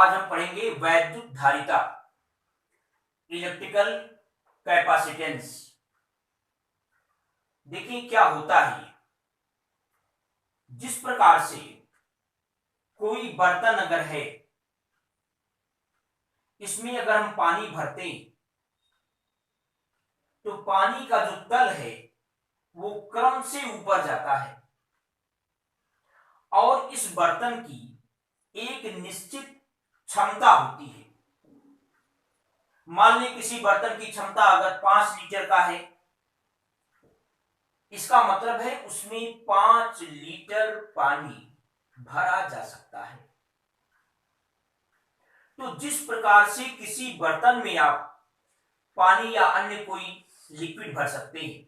आज हम पढ़ेंगे वैद्युत धारिता, इलेक्ट्रिकल कैपेसिटेंस। देखिए क्या होता है, जिस प्रकार से कोई बर्तन अगर है, इसमें अगर हम पानी भरते तो पानी का जो तल है वो क्रम से ऊपर जाता है और इस बर्तन की एक निश्चित क्षमता होती है। मान लीजिए किसी बर्तन की क्षमता अगर 5 लीटर का है, इसका मतलब है उसमें 5 लीटर पानी भरा जा सकता है। तो जिस प्रकार से किसी बर्तन में आप पानी या अन्य कोई लिक्विड भर सकते हैं,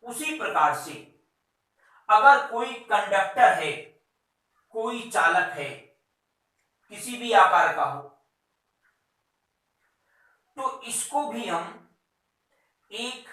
उसी प्रकार से अगर कोई कंडक्टर है, कोई चालक है, किसी भी आकार का हो, तो इसको भी हम एक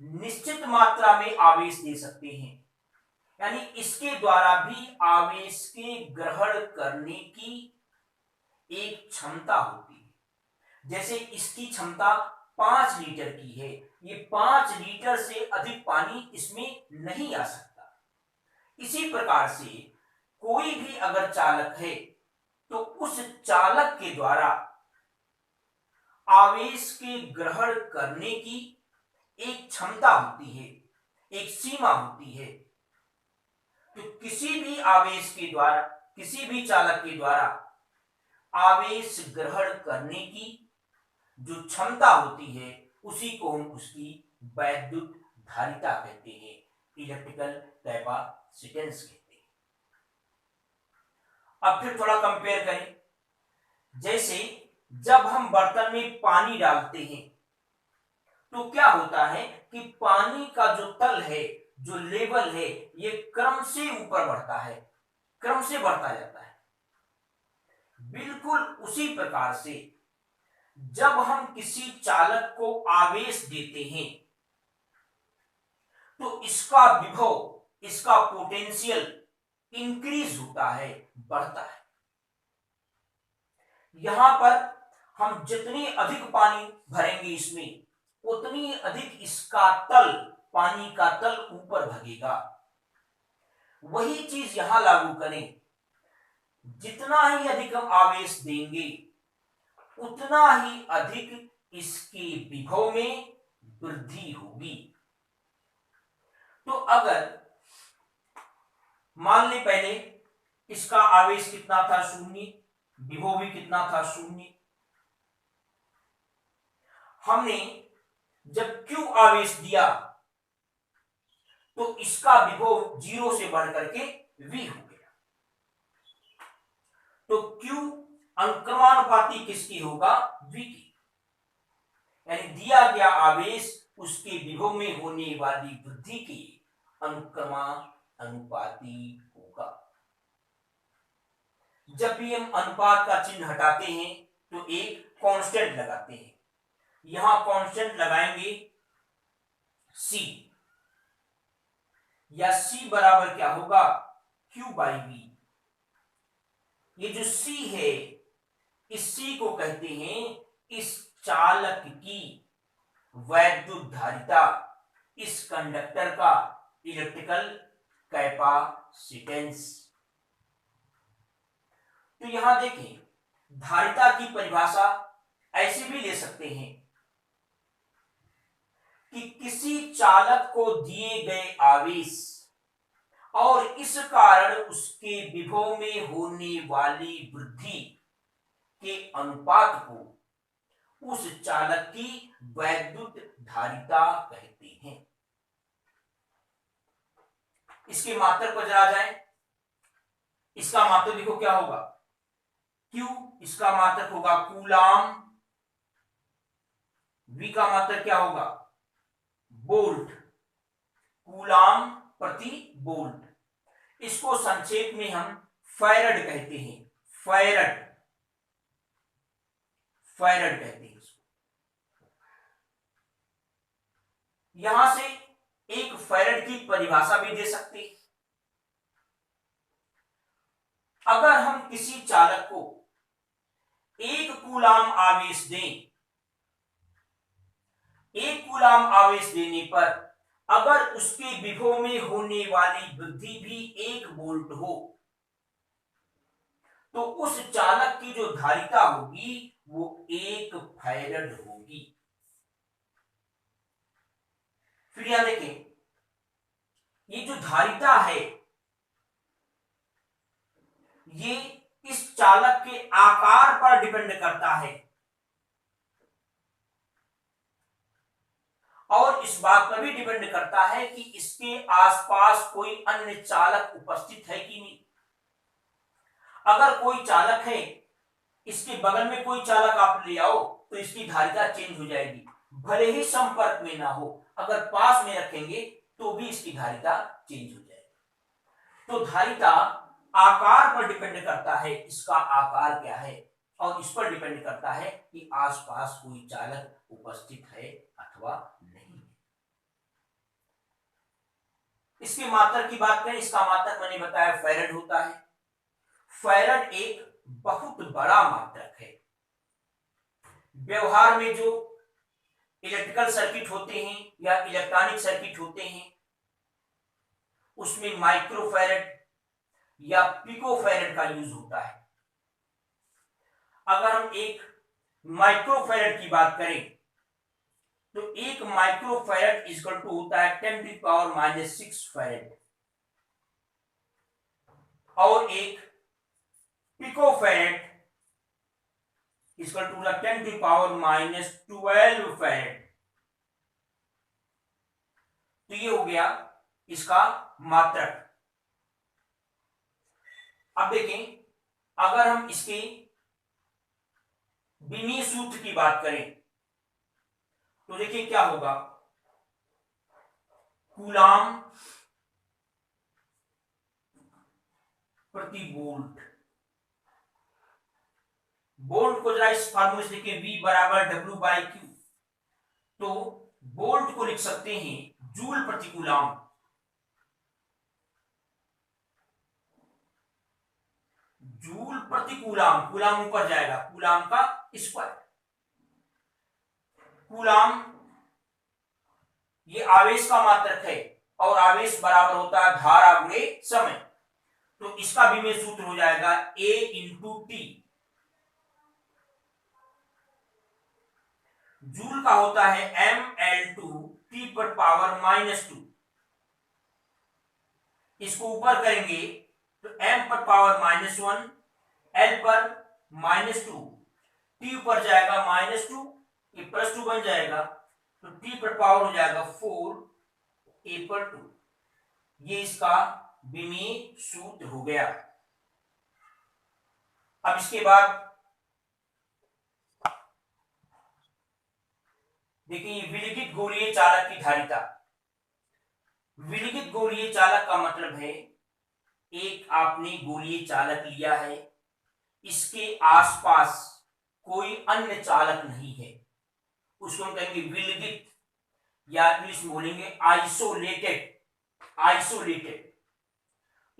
निश्चित मात्रा में आवेश दे सकते हैं। यानी इसके द्वारा भी आवेश के ग्रहण करने की एक क्षमता होती है। जैसे इसकी क्षमता 5 लीटर की है, ये 5 लीटर से अधिक पानी इसमें नहीं आ सकता। इसी प्रकार से कोई भी अगर चालक है तो उस चालक के द्वारा आवेश के ग्रहण करने की एक क्षमता होती है, एक सीमा होती है। तो किसी भी आवेश के द्वारा, किसी भी चालक के द्वारा आवेश ग्रहण करने की जो क्षमता होती है, उसी को हम उसकी वैद्युत धारिता कहते हैं, इलेक्ट्रिकल कैपेसिटेंस कहते हैं। अब फिर थोड़ा कंपेयर करें। जैसे जब हम बर्तन में पानी डालते हैं तो क्या होता है कि पानी का जो तल है, जो लेवल है, ये क्रम से ऊपर बढ़ता है, क्रम से बढ़ता जाता है। बिल्कुल उसी प्रकार से जब हम किसी चालक को आवेश देते हैं तो इसका विभव, इसका पोटेंशियल इंक्रीज होता है, बढ़ता है। यहां पर हम जितनी अधिक पानी भरेंगे इसमें, उतनी अधिक इसका तल, पानी का तल ऊपर भगेगा। वही चीज यहां लागू करें, जितना ही अधिक हम आवेश देंगे उतना ही अधिक इसके विभव में वृद्धि होगी। तो अगर मान ले पहले इसका आवेश कितना था, 0, विभव भी कितना था, 0। हमने जब Q आवेश दिया तो इसका विभव 0 से बढ़ करके V हो गया। तो Q अनुक्रमानुपाती किसकी होगा, V की। यानी दिया गया आवेश उसके विभव में होने वाली वृद्धि के अनुक्रमानुपाती होगा। जब भी हम अनुपात का चिन्ह हटाते हैं तो एक कांस्टेंट लगाते हैं। यहां कांस्टेंट लगाएंगे C, या C बराबर क्या होगा, Q/V। ये जो C है, इस C को कहते हैं इस चालक की वैद्युत धारिता, इस कंडक्टर का इलेक्ट्रिकल कैपेसिटेंस। तो यहां देखें, धारिता की परिभाषा ऐसे भी ले सकते हैं कि किसी चालक को दिए गए आवेश और इस कारण उसके विभव में होने वाली वृद्धि के अनुपात को उस चालक की वैद्युत धारिता कहते हैं। इसके मात्रक पर जरा जाए। इसका मात्रक देखो क्या होगा, Q, इसका मात्रक होगा कूलाम, V का मात्रक क्या होगा, वोल्ट, कूलाम प्रति वोल्ट। इसको संक्षेप में हम फैरड कहते हैं, फैरड, फैरड कहते हैं इसको। यहां से एक फैरड की परिभाषा भी दे सकते हैं। अगर हम किसी चालक को 1 कूलाम आवेश दें, 1 कूलाम आवेश देने पर अगर उसके विभव में होने वाली वृद्धि भी 1 वोल्ट हो तो उस चालक की जो धारिता होगी वो 1 फैरड होगी। फिर यहां देखें, ये जो धारिता है ये इस चालक के आकार पर डिपेंड करता है और इस बात पर भी डिपेंड करता है कि इसके आसपास कोई अन्य चालक उपस्थित है कि नहीं। अगर कोई चालक है, इसके बगल में कोई चालक आप ले आओ तो इसकी धारिता चेंज हो जाएगी, भले ही संपर्क में ना हो, अगर पास में रखेंगे तो भी इसकी धारिता चेंज हो जाएगी। तो धारिता आकार पर डिपेंड करता है, इसका आकार क्या है, और इस पर डिपेंड करता है कि आसपास कोई चालक उपस्थित है अथवा नहीं। इसके मात्रक की बात करें, इसका मात्रक मैंने बताया फैरड होता है। फैरड एक बहुत बड़ा मात्रक है। व्यवहार में जो इलेक्ट्रिकल सर्किट होते हैं या इलेक्ट्रॉनिक सर्किट होते हैं उसमें माइक्रोफैरड या पिकोफैरड का यूज होता है। अगर हम एक माइक्रोफैरड की बात करें तो एक माइक्रोफैरड इक्वल टू होता है 10⁻⁻⁶ फैरड और एक पिकोफैरड इक्वल टू 10⁻⁻12 फैरड। तो ये हो गया इसका मात्रक। अब देखें, अगर हम इसके विमीय सूत्र की बात करें तो देखिए क्या होगा, कूलाम प्रति वोल्ट। वोल्ट को जरा इस फार्मूले से देखिए, V बराबर W/Q, तो वोल्ट को लिख सकते हैं जूल प्रति कूलाम। जूल प्रति कूलाम, कूलाम ऊपर जाएगा, कूलाम का स्क्वायर। कूलाम ये आवेश का मात्रक है और आवेश बराबर होता है धारा गुणे समय, तो इसका विमेय सूत्र हो जाएगा A × T। जूल का होता है mL/T⁻²। इसको ऊपर करेंगे तो m⁻⁻1 L/-2, T ऊपर जाएगा -2, ये +2 बन जाएगा तो T पर पावर हो जाएगा 4 A/2। ये इसका विमीय सूत्र हो गया। अब इसके बाद देखिए विलिखित गोलीय चालक की धारिता। विलिखित गोलीय चालक का मतलब है एक आपने गोलीय चालक लिया है, इसके आसपास कोई अन्य चालक नहीं है, उसको हम कहेंगे विलिखित या इंग्लिश में बोलेंगे आइसोलेटेड। आइसोलेटेड,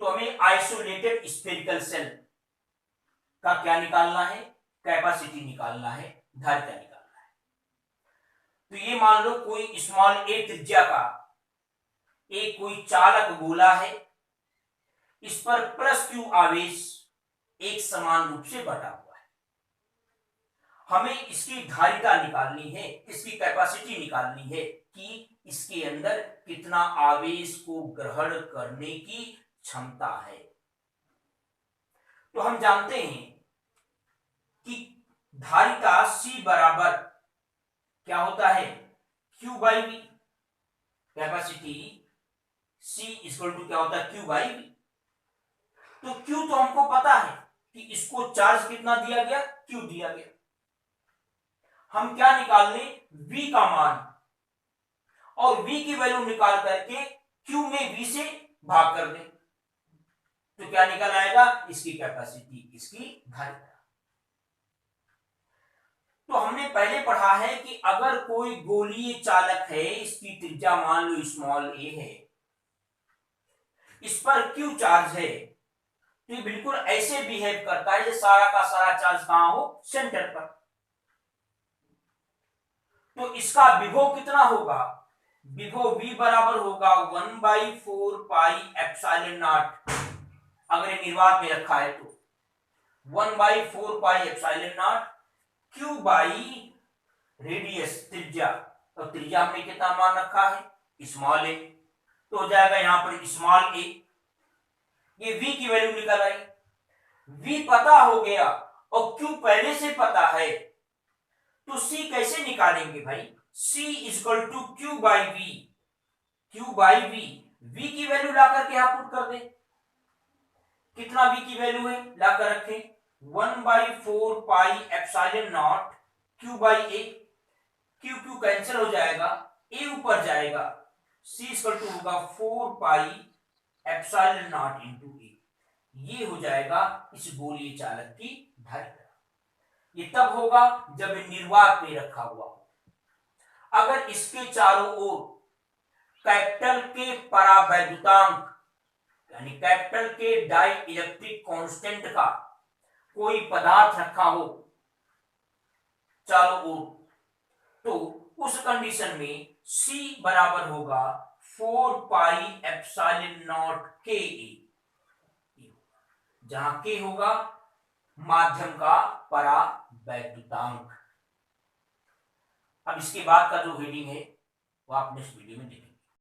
तो हमें आइसोलेटेड स्फेरिकल सेल का क्या निकालना है, कैपेसिटी निकालना है, धारिता निकालना है। तो ये मान लो कोई स्मॉल a त्रिज्या का एक कोई चालक गोला है, इस पर +q आवेश एक समान रूप से बटा हुआ है। हमें इसकी धारिता निकालनी है, इसकी कैपेसिटी निकालनी है कि इसके अंदर कितना आवेश को ग्रहण करने की क्षमता है। तो हम जानते हैं कि धारिता C बराबर क्या होता है, Q/V। Capacity C equal to क्या होता है, Q/V। तो Q तो हमको पता है कि इसको चार्ज कितना दिया गया, Q दिया गया। हम क्या निकाल लें, V का मान, और V की वैल्यू निकाल करके Q में V से भाग कर दें तो क्या निकल आएगा, इसकी कैपेसिटी, इसकी धारिता। तो हमने पहले पढ़ा है कि अगर कोई गोलीय चालक है, इसकी त्रिज्या मान लो स्मॉल a है, इस पर Q चार्ज है, तो ये बिल्कुल ऐसे बिहेव करता है जैसे सारा का सारा चार्ज कहां हो, सेंटर पर। तो इसका विभव कितना होगा, विभव V बराबर होगा 1/4 पाई एप्सिलॉन नॉट, अगर ये निर्वात में रखा है तो 1/4 pi epsilon not Q by radius त्रिज्या, और त्रिज्या हमने कितना मान रखा है स्मॉल ए, तो हो जाएगा यहां पर स्मॉल ए, ये V की वैल्यू निकल आई। V पता हो गया और Q पहले से पता है, तो C कैसे निकालेंगे भाई, C equal to Q by V, Q by V, V की वैल्यू ला करके यहां पुट कर दे, कितना V की वैल्यू है ला कर रखें 1/4 pi epsilon not Q by A, Q Q cancel हो जाएगा, A ऊपर जाएगा, C इक्वल टू होगा 4 पाई एप्सिलॉन नॉट इंटू ए, ये हो जाएगा इस गोलीय चालक की धारिता। ये तब होगा जब निर्वात में रखा हुआ हो। अगर इसके चारों ओर कैपिटल के परावैद्युतांक यानी कैपिटल के डाई इलेक्ट्रिक कांस्टेंट का कोई पदार्थ रखा हो चारों ओर, तो उस कंडीशन में C बराबर होगा 4 पाई एप्सिलॉन नॉट के ए, जहां के होगा माध्यम का परावैद्युतांक। अब इसके बाद का जो हेडिंग है वो आप नेक्स्ट वीडियो में देखेंगे।